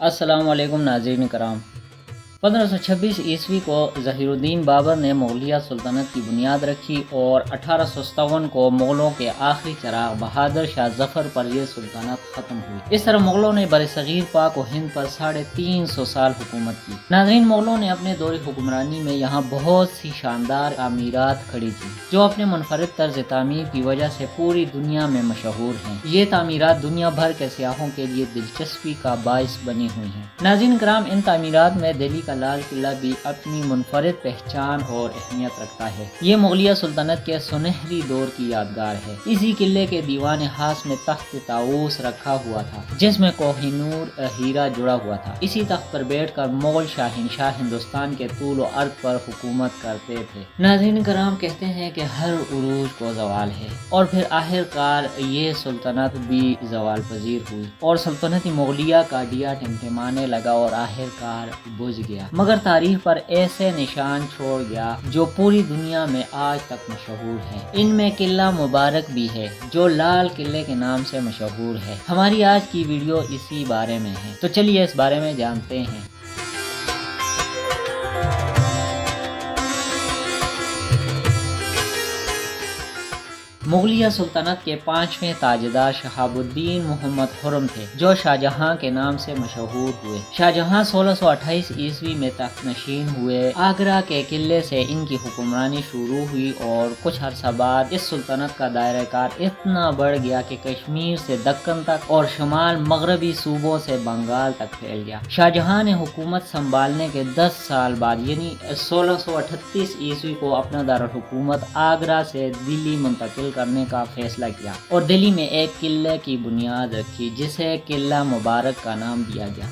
السلام علیکم ناظرین کرام۔ 1526 عیسوی کو ظہیر الدین بابر نے مغلیہ سلطنت کی بنیاد رکھی اور 1857 کو مغلوں کے آخری چراغ بہادر شاہ ظفر پر یہ سلطنت ختم ہوئی۔ اس طرح مغلوں نے برصغیر پاک و ہند پر 350 سال حکومت کی۔ ناظرین، مغلوں نے اپنے دور حکمرانی میں یہاں بہت سی شاندار تعمیرات کھڑی کی جو اپنے منفرد طرز تعمیر کی وجہ سے پوری دنیا میں مشہور ہیں۔ یہ تعمیرات دنیا بھر کے سیاحوں کے لیے دلچسپی کا باعث بنی ہوئی ہیں۔ ناظرین کرام، ان تعمیرات میں دہلی کا لال قلعہ بھی اپنی منفرد پہچان اور اہمیت رکھتا ہے۔ یہ مغلیہ سلطنت کے سنہری دور کی یادگار ہے۔ اسی قلعے کے دیوان خاص میں تخت طاؤس رکھا ہوا تھا جس میں کوہ نور ہیرا جڑا ہوا تھا۔ اسی تخت پر بیٹھ کر مغل شاہنشاہ ہندوستان کے طول و عرض پر حکومت کرتے تھے۔ ناظرین کرام، کہتے ہیں کہ ہر عروج کو زوال ہے اور پھر آخر کار یہ سلطنت بھی زوال پذیر ہوئی اور سلطنت مغلیہ کا دیا ٹمٹمانے لگا اور آخر کار بجھ گیا، مگر تاریخ پر ایسے نشان چھوڑ گیا جو پوری دنیا میں آج تک مشہور ہے۔ ان میں قلعہ مبارک بھی ہے جو لال قلعے کے نام سے مشہور ہے۔ ہماری آج کی ویڈیو اسی بارے میں ہے، تو چلیے اس بارے میں جانتے ہیں۔ مغلیہ سلطنت کے 5ویں تاجدار شہاب الدین محمد خرم تھے جو شاہجہاں کے نام سے مشہور ہوئے۔ شاہجہاں 1628 عیسوی میں تخت نشین ہوئے۔ آگرہ کے قلعے سے ان کی حکمرانی شروع ہوئی اور کچھ عرصہ بعد اس سلطنت کا دائرہ کار اتنا بڑھ گیا کہ کشمیر سے دکن تک اور شمال مغربی صوبوں سے بنگال تک پھیل گیا۔ شاہجہاں نے حکومت سنبھالنے کے 10 سال بعد یعنی 1638 عیسوی کو اپنا دارالحکومت آگرہ سے دلی منتقل کرنے کا فیصلہ کیا اور دلی میں ایک قلعے کی بنیاد رکھی جسے قلعہ مبارک کا نام دیا گیا۔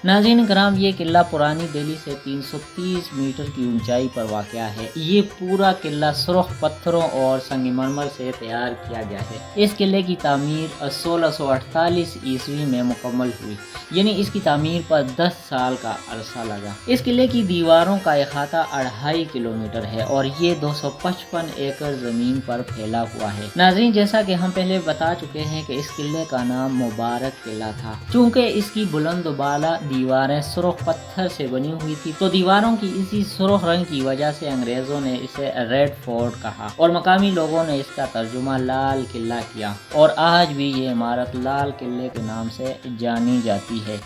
ناظرین کرام، یہ قلعہ پرانی دہلی سے 330 میٹر کی اونچائی پر واقع ہے۔ یہ پورا قلعہ سرخ پتھروں اور سنگ مرمر سے تیار کیا گیا ہے۔ اس قلعے کی تعمیر 1648 عیسوی میں مکمل ہوئی، یعنی اس کی تعمیر پر 10 سال کا عرصہ لگا۔ اس قلعے کی دیواروں کا احاطہ 2.5 کلومیٹر ہے اور یہ 255 ایکڑ زمین پر پھیلا ہوا ہے۔ ناظرین، جیسا کہ ہم پہلے بتا چکے ہیں کہ اس قلعے کا نام مبارک قلعہ تھا۔ چونکہ اس کی بلند و بالا دیواریں سرخ پتھر سے بنی ہوئی تھی تو دیواروں کی اسی سرخ رنگ کی وجہ سے انگریزوں نے اسے ریڈ فورٹ کہا اور مقامی لوگوں نے اس کا ترجمہ لال قلعہ کیا، اور آج بھی یہ عمارت لال قلعے کے نام سے جانی جاتی ہے۔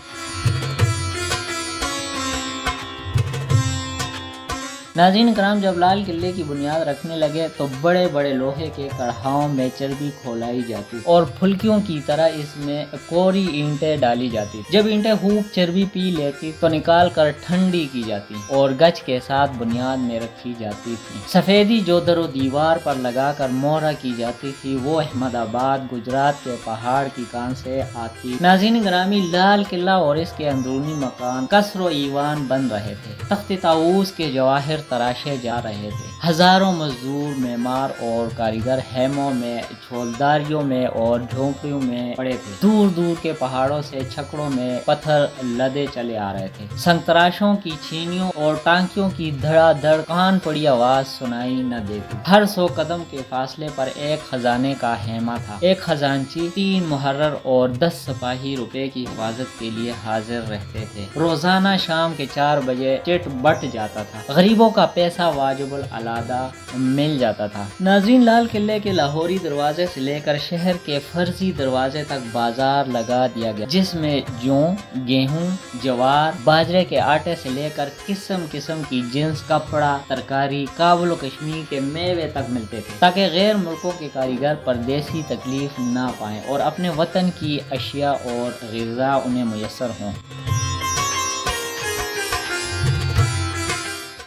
ناظرین کرام، جب لال قلعے کی بنیاد رکھنے لگے تو بڑے بڑے لوہے کے کڑھاؤں میں چربی کھولائی جاتی اور پھلکیوں کی طرح اس میں کوری اینٹیں ڈالی جاتی۔ جب اینٹیں خوب چربی پی لیتی تو نکال کر ٹھنڈی کی جاتی اور گچ کے ساتھ بنیاد میں رکھی جاتی تھی۔ سفیدی جو در و دیوار پر لگا کر مہرہ کی جاتی تھی وہ احمد آباد گجرات کے پہاڑ کی کان سے آتی۔ ناظرین گرامی، لال قلعہ اور اس کے اندرونی مکان قصر و ایوان بن رہے تھے۔ تخت طاؤس کے جواہر تراشے جا رہے تھے۔ ہزاروں مزدور، معمار اور کاریگر خیموں میں، چھولداریوں میں اور جھونپڑیوں میں پڑے تھے۔ دور دور کے پہاڑوں سے چھکڑوں میں پتھر لدے چلے آ رہے تھے۔ سنگ تراشوں کی چھینیوں اور ٹانکیوں کی دھڑا دھڑ کان پڑی آواز سنائی نہ دیتی۔ ہر 100 قدم کے فاصلے پر ایک خزانے کا خیمہ تھا۔ ایک خزانچی، 3 محرر اور 10 سپاہی روپے کی حفاظت کے لیے حاضر رہتے تھے۔ روزانہ شام کے 4 بجے چٹ بٹ جاتا تھا۔ غریبوں کا پیسہ واجب الادا مل جاتا تھا۔ ناظرین، لال قلعے کے لاہوری دروازے سے لے کر شہر کے فرضی دروازے تک بازار لگا دیا گیا جس میں جو، گیہوں، جوار، باجرے کے آٹے سے لے کر قسم قسم کی جنس، کپڑا، ترکاری، کابل و کشمیر کے میوے تک ملتے تھے تاکہ غیر ملکوں کے کاریگر پردیسی تکلیف نہ پائیں اور اپنے وطن کی اشیاء اور غذا انہیں میسر ہوں۔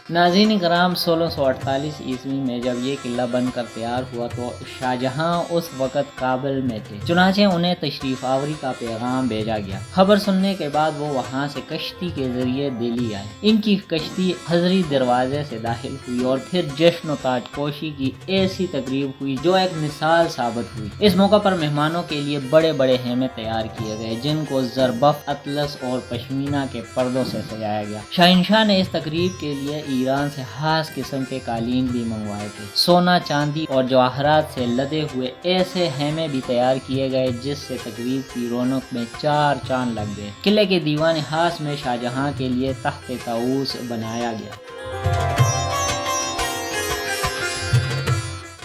ناظرین کرام، 1648 عیسوی میں جب یہ قلعہ بن کر تیار ہوا تو شاہجہاں اس وقت کابل میں تھے، چنانچہ انہیں تشریف آوری کا پیغام بھیجا گیا۔ خبر سننے کے بعد وہ وہاں سے کشتی کے ذریعے دہلی آئے۔ ان کی کشتی حضری دروازے سے داخل ہوئی اور پھر جشن و تاج پوشی کی ایسی تقریب ہوئی جو ایک مثال ثابت ہوئی۔ اس موقع پر مہمانوں کے لیے بڑے بڑے خیمے تیار کیے گئے جن کو زربف، اطلس اور پشمینہ کے پردوں سے سجایا گیا۔ شہنشاہ نے اس تقریب کے لیے ایران سے خاص قسم کے قالین بھی منگوائے تھے۔ سونا، چاندی اور جواہرات سے لدے ہوئے ایسے خیمے بھی تیار کیے گئے جس سے تقریب کی رونق میں 4 چاند لگ گئے۔ قلعے کے دیوان خاص میں شاہجہاں کے لیے تخت طاؤس بنایا گیا۔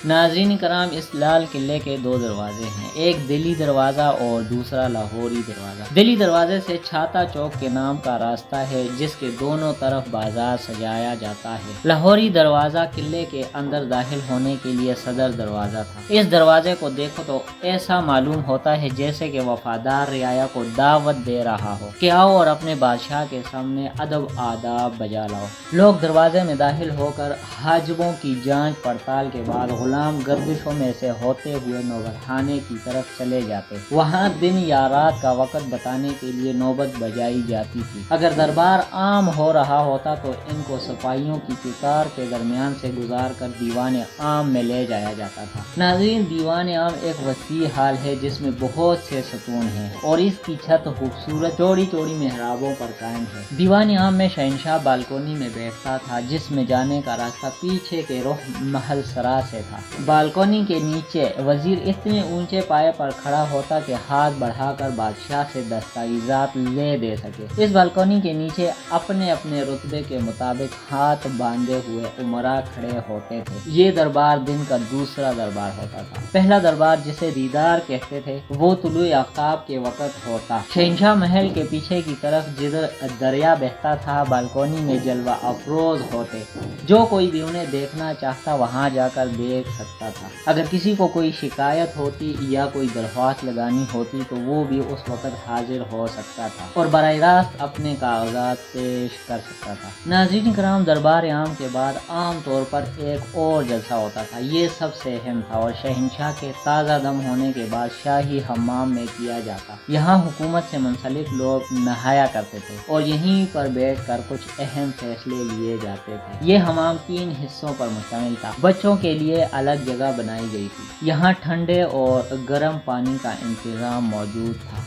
ناظرین کرام، اس لال قلعے کے 2 دروازے ہیں، ایک دہلی دروازہ اور دوسرا لاہوری دروازہ۔ دہلی دروازے سے چھاتا چوک کے نام کا راستہ ہے جس کے دونوں طرف بازار سجایا جاتا ہے۔ لاہوری دروازہ قلعے کے اندر داخل ہونے کے لیے صدر دروازہ تھا۔ اس دروازے کو دیکھو تو ایسا معلوم ہوتا ہے جیسے کہ وفادار رعایا کو دعوت دے رہا ہو کہ آؤ اور اپنے بادشاہ کے سامنے ادب آداب بجا لاؤ۔ لوگ دروازے میں داخل ہو کر حاجبوں کی جانچ پڑتال کے بعد غلام گردشوں میں سے ہوتے ہوئے نوبت خانے کی طرف چلے جاتے۔ وہاں دن یا رات کا وقت بتانے کے لیے نوبت بجائی جاتی تھی۔ اگر دربار عام ہو رہا ہوتا تو ان کو سپاہیوں کی قطار کے درمیان سے گزار کر دیوان عام میں لے جایا جاتا تھا۔ ناظرین، دیوان عام ایک وسیع ہال ہے جس میں بہت سے ستون ہیں اور اس کی چھت خوبصورت چوڑی چوڑی محرابوں پر قائم ہے۔ دیوان عام میں شہنشاہ بالکونی میں بیٹھتا تھا جس میں جانے کا راستہ پیچھے کے رخ محل سرا سے تھا۔ بالکونی کے نیچے وزیر اتنے اونچے پائے پر کھڑا ہوتا کہ ہاتھ بڑھا کر بادشاہ سے دستاویزات لے دے سکے۔ اس بالکونی کے نیچے اپنے اپنے رتبے کے مطابق ہاتھ باندھے ہوئے امراء کھڑے ہوتے تھے۔ یہ دربار دن کا دوسرا دربار ہوتا تھا۔ پہلا دربار جسے دیدار کہتے تھے وہ طلوع آفتاب کے وقت ہوتا۔ شہنشاہ محل کے پیچھے کی طرف جدھر دریا بہتا تھا بالکونی میں جلوہ افروز ہوتے، جو کوئی بھی انہیں دیکھنا چاہتا وہاں جا کر دیکھ سکتا تھا۔ اگر کسی کو کوئی شکایت ہوتی یا کوئی درخواست لگانی ہوتی تو وہ بھی اس وقت حاضر ہو سکتا تھا اور براہ راست اپنے کاغذات پیش کر سکتا تھا۔ ناظرین کرام، دربار عام کے بعد عام طور پر ایک اور جلسہ ہوتا تھا۔ یہ سب سے اہم تھا اور شہنشاہ کے تازہ دم ہونے کے بعد شاہی حمام میں کیا جاتا۔ یہاں حکومت سے منسلک لوگ نہایا کرتے تھے اور یہیں پر بیٹھ کر کچھ اہم فیصلے لیے جاتے تھے۔ یہ حمام 3 حصوں پر مشتمل تھا۔ بچوں کے لیے الگ جگہ بنائی گئی تھی۔ یہاں ٹھنڈے اور گرم پانی کا انتظام موجود تھا۔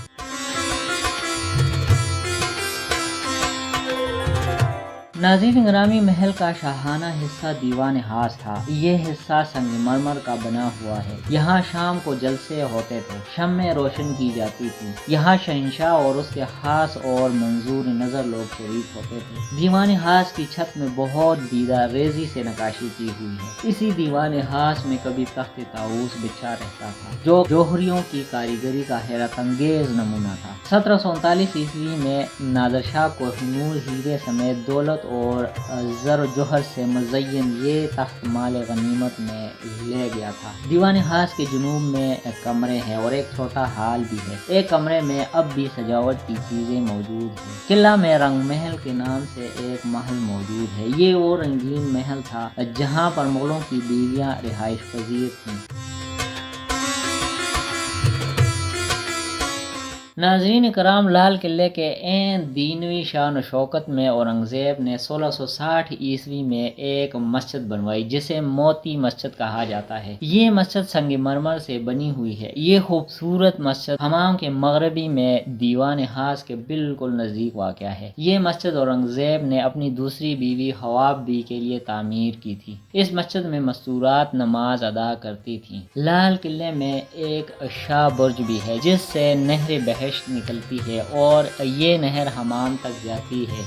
ناظرین گرامی، محل کا شاہانہ حصہ دیوان خاص تھا۔ یہ حصہ سنگ مرمر کا بنا ہوا ہے۔ یہاں شام کو جلسے ہوتے تھے، شمعیں روشن کی جاتی تھیں۔ یہاں شہنشاہ اور اس کے خاص اور منظور نظر لوگ شریک ہوتے تھے۔ دیوان خاص کی چھت میں بہت دیدہ ریزی سے نقاشی کی ہوئی ہے۔ اسی دیوان خاص میں کبھی تخت طاؤس بچھا رہتا تھا جو جوہریوں کی کاریگری کا حیرت انگیز نمونہ تھا۔ 1739 عیسوی میں نادر شاہ کوہ نور ہیرے سمیت دولت اور زر و جوہر سے مزین یہ تخت مال غنیمت میں لے گیا تھا۔ دیوان خاص کے جنوب میں کمرے ہیں اور ایک چھوٹا ہال بھی ہے۔ ایک کمرے میں اب بھی سجاوٹ کی چیزیں موجود ہیں۔ قلعہ میں رنگ محل کے نام سے ایک محل موجود ہے۔ یہ وہ رنگین محل تھا جہاں پر مغلوں کی بیویاں رہائش پذیر تھیں۔ ناظرین کرام، لال قلعے کے عین دینوی شان و شوکت میں اورنگزیب نے 1660 عیسوی میں ایک مسجد بنوائی جسے موتی مسجد کہا جاتا ہے۔ یہ مسجد سنگ مرمر سے بنی ہوئی ہے۔ یہ خوبصورت مسجد حمام کے مغربی میں دیوان خاص کے بالکل نزدیک واقع ہے۔ یہ مسجد اورنگزیب نے اپنی دوسری بیوی خواب بی کے لیے تعمیر کی تھی۔ اس مسجد میں مستورات نماز ادا کرتی تھیں۔ لال قلعے میں ایک شاہ برج بھی ہے جس سے نہر بہشت نکلتی ہے اور یہ نہر حمام تک جاتی ہے۔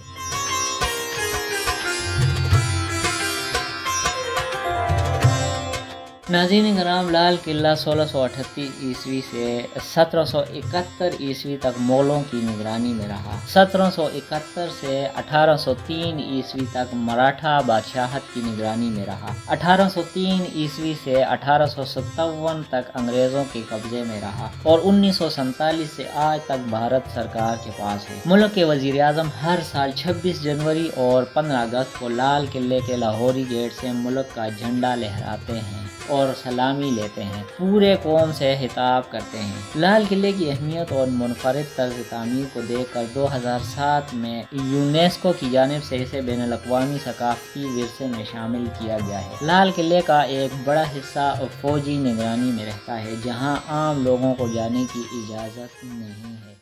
ناظرین کرام، لال قلعہ 1638 عیسوی سے 1771 عیسوی تک مغلوں کی نگرانی میں رہا۔ 1771 سے 1803 عیسوی تک مراٹھا بادشاہت کی نگرانی میں رہا۔ 1803 عیسوی سے 1857 تک انگریزوں کے قبضے میں رہا اور 1947 سے آج تک بھارت سرکار کے پاس ہے۔ ملک کے وزیر اعظم ہر سال 26 جنوری اور 15 اگست کو لال قلعے کے لاہوری گیٹ سے ملک کا جھنڈا لہراتے ہیں اور سلامی لیتے ہیں، پورے قوم سے خطاب کرتے ہیں۔ لال قلعے کی اہمیت اور منفرد طرز تعمیر کو دیکھ کر 2007 میں یونیسکو کی جانب سے اسے بین الاقوامی ثقافتی ورثے میں شامل کیا گیا ہے۔ لال قلعے کا ایک بڑا حصہ فوجی نگرانی میں رہتا ہے جہاں عام لوگوں کو جانے کی اجازت نہیں ہے۔